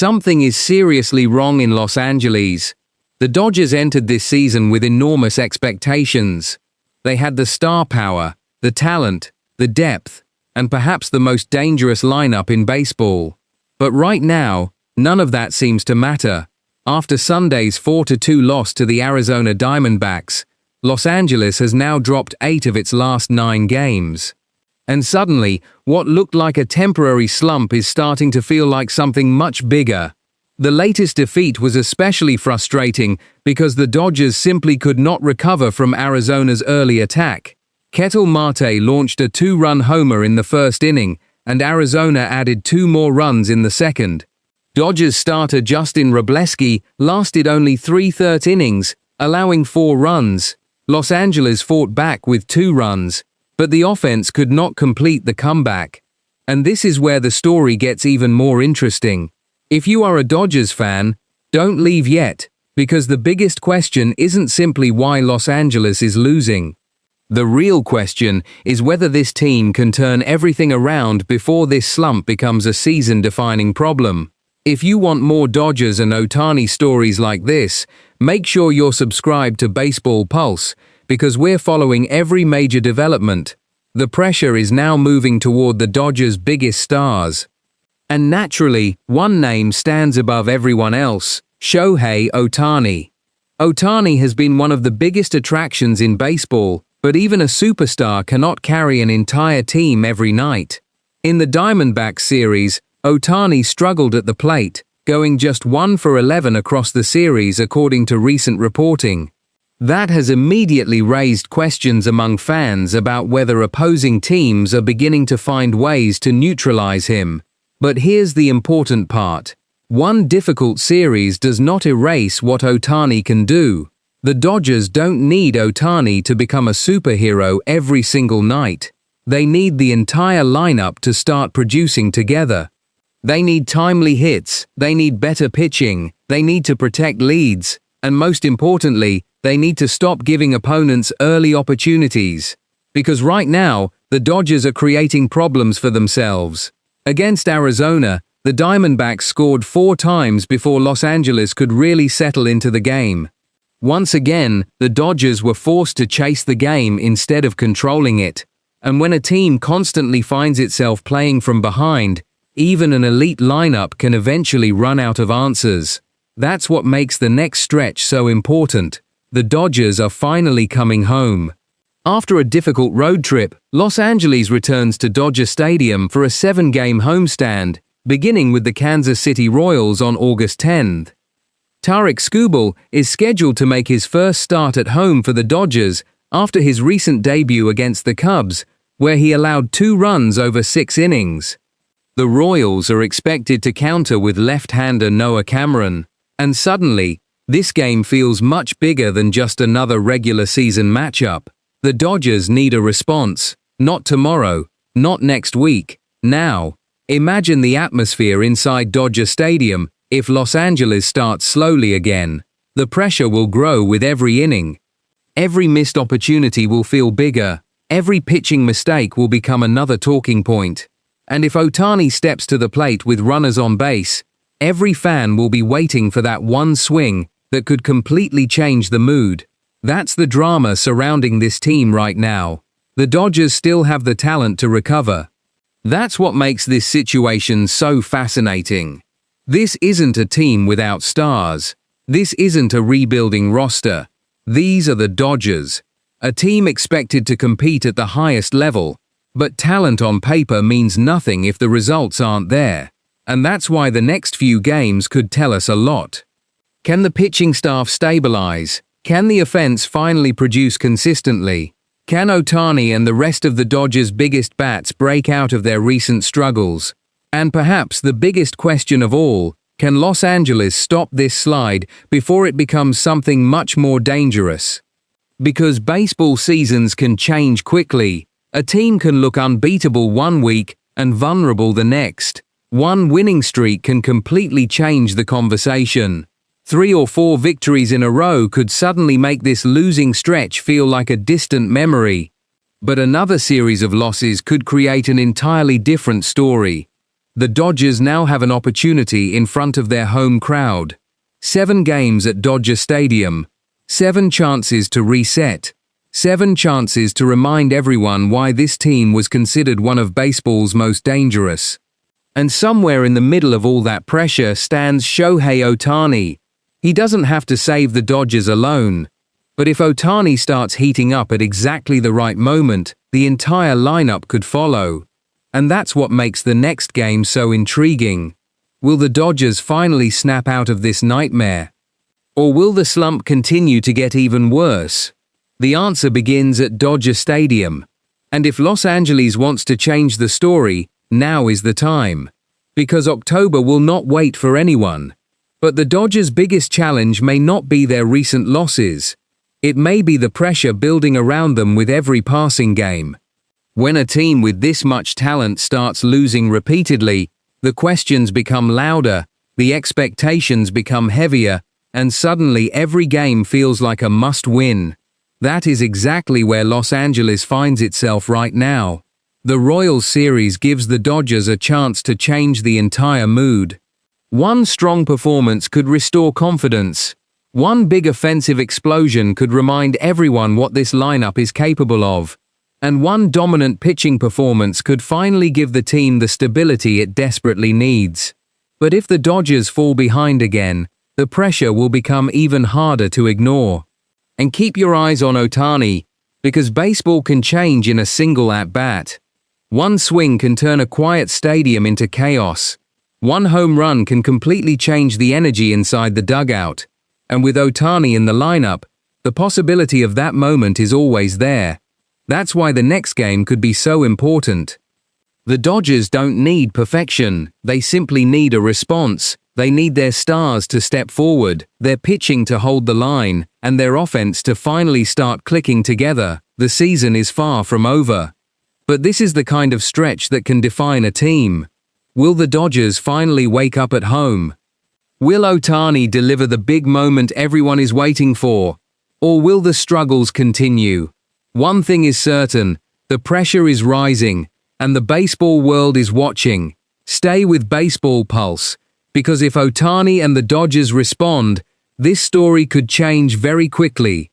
Something is seriously wrong in Los Angeles. The Dodgers entered this season with enormous expectations. They had the star power, the talent, the depth, and perhaps the most dangerous lineup in baseball. But right now, none of that seems to matter. After Sunday's 4-2 loss to the Arizona Diamondbacks, Los Angeles has now dropped 8 of its last 9 games. And suddenly, what looked like a temporary slump is starting to feel like something much bigger. The latest defeat was especially frustrating because the Dodgers simply could not recover from Arizona's early attack. Ketel Marte launched a 2-run homer in the first inning, and Arizona added 2 more runs in the second. Dodgers starter Justin Robleski lasted only 3/3 innings, allowing 4 runs. Los Angeles fought back with 2 runs, but the offense could not complete the comeback. And this is where the story gets even more interesting. If you are a Dodgers fan, don't leave yet, because the biggest question isn't simply why Los Angeles is losing. The real question is whether this team can turn everything around before this slump becomes a season-defining problem. If you want more Dodgers and Ohtani stories like this, make sure you're subscribed to Baseball Pulse, because we're following every major development. The pressure is now moving toward the Dodgers' biggest stars. And naturally, one name stands above everyone else: Shohei Ohtani. Ohtani has been one of the biggest attractions in baseball, but even a superstar cannot carry an entire team every night. In the Diamondbacks series, Ohtani struggled at the plate, going just 1 for 11 across the series according to recent reporting. That has immediately raised questions among fans about whether opposing teams are beginning to find ways to neutralize him. But here's the important part. One difficult series does not erase what Ohtani can do. The Dodgers don't need Ohtani to become a superhero every single night. They need the entire lineup to start producing together. They need timely hits, they need better pitching, they need to protect leads, and most importantly, they need to stop giving opponents early opportunities. Because right now, the Dodgers are creating problems for themselves. Against Arizona, the Diamondbacks scored 4 times before Los Angeles could really settle into the game. Once again, the Dodgers were forced to chase the game instead of controlling it. And when a team constantly finds itself playing from behind, even an elite lineup can eventually run out of answers. That's what makes the next stretch so important. The Dodgers are finally coming home. After a difficult road trip, Los Angeles returns to Dodger Stadium for a 7-game homestand, beginning with the Kansas City Royals on August 10th. Tarik Skubal is scheduled to make his first start at home for the Dodgers after his recent debut against the Cubs, where he allowed 2 runs over 6 innings. The Royals are expected to counter with left-hander Noah Cameron, and suddenly, this game feels much bigger than just another regular season matchup. The Dodgers need a response, not tomorrow, not next week, now. Imagine the atmosphere inside Dodger Stadium if Los Angeles starts slowly again. The pressure will grow with every inning. Every missed opportunity will feel bigger. Every pitching mistake will become another talking point. And if Ohtani steps to the plate with runners on base, every fan will be waiting for that one swing that could completely change the mood. That's the drama surrounding this team right now. The Dodgers still have the talent to recover. That's what makes this situation so fascinating. This isn't a team without stars. This isn't a rebuilding roster. These are the Dodgers, a team expected to compete at the highest level. But talent on paper means nothing if the results aren't there. And that's why the next few games could tell us a lot. Can the pitching staff stabilize? Can the offense finally produce consistently? Can Ohtani and the rest of the Dodgers' biggest bats break out of their recent struggles? And perhaps the biggest question of all, can Los Angeles stop this slide before it becomes something much more dangerous? Because baseball seasons can change quickly. A team can look unbeatable one week and vulnerable the next. One winning streak can completely change the conversation. 3 or 4 victories in a row could suddenly make this losing stretch feel like a distant memory. But another series of losses could create an entirely different story. The Dodgers now have an opportunity in front of their home crowd. 7 games at Dodger Stadium. 7 chances to reset. 7 chances to remind everyone why this team was considered one of baseball's most dangerous. And somewhere in the middle of all that pressure stands Shohei Ohtani. He doesn't have to save the Dodgers alone. But if Otani starts heating up at exactly the right moment, the entire lineup could follow. And that's what makes the next game so intriguing. Will the Dodgers finally snap out of this nightmare? Or will the slump continue to get even worse? The answer begins at Dodger Stadium. And if Los Angeles wants to change the story, now is the time. Because October will not wait for anyone. But the Dodgers' biggest challenge may not be their recent losses. It may be the pressure building around them with every passing game. When a team with this much talent starts losing repeatedly, the questions become louder, the expectations become heavier, and suddenly every game feels like a must-win. That is exactly where Los Angeles finds itself right now. The Royals series gives the Dodgers a chance to change the entire mood. One strong performance could restore confidence. One big offensive explosion could remind everyone what this lineup is capable of. And one dominant pitching performance could finally give the team the stability it desperately needs. But if the Dodgers fall behind again, the pressure will become even harder to ignore. And keep your eyes on Otani, because baseball can change in a single at-bat. One swing can turn a quiet stadium into chaos. One home run can completely change the energy inside the dugout. And with Otani in the lineup, the possibility of that moment is always there. That's why the next game could be so important. The Dodgers don't need perfection, they simply need a response. They need their stars to step forward, their pitching to hold the line, and their offense to finally start clicking together. The season is far from over. But this is the kind of stretch that can define a team. Will the Dodgers finally wake up at home? Will Otani deliver the big moment everyone is waiting for? Or will the struggles continue? One thing is certain, the pressure is rising, and the baseball world is watching. Stay with Baseball Pulse, because if Otani and the Dodgers respond, this story could change very quickly.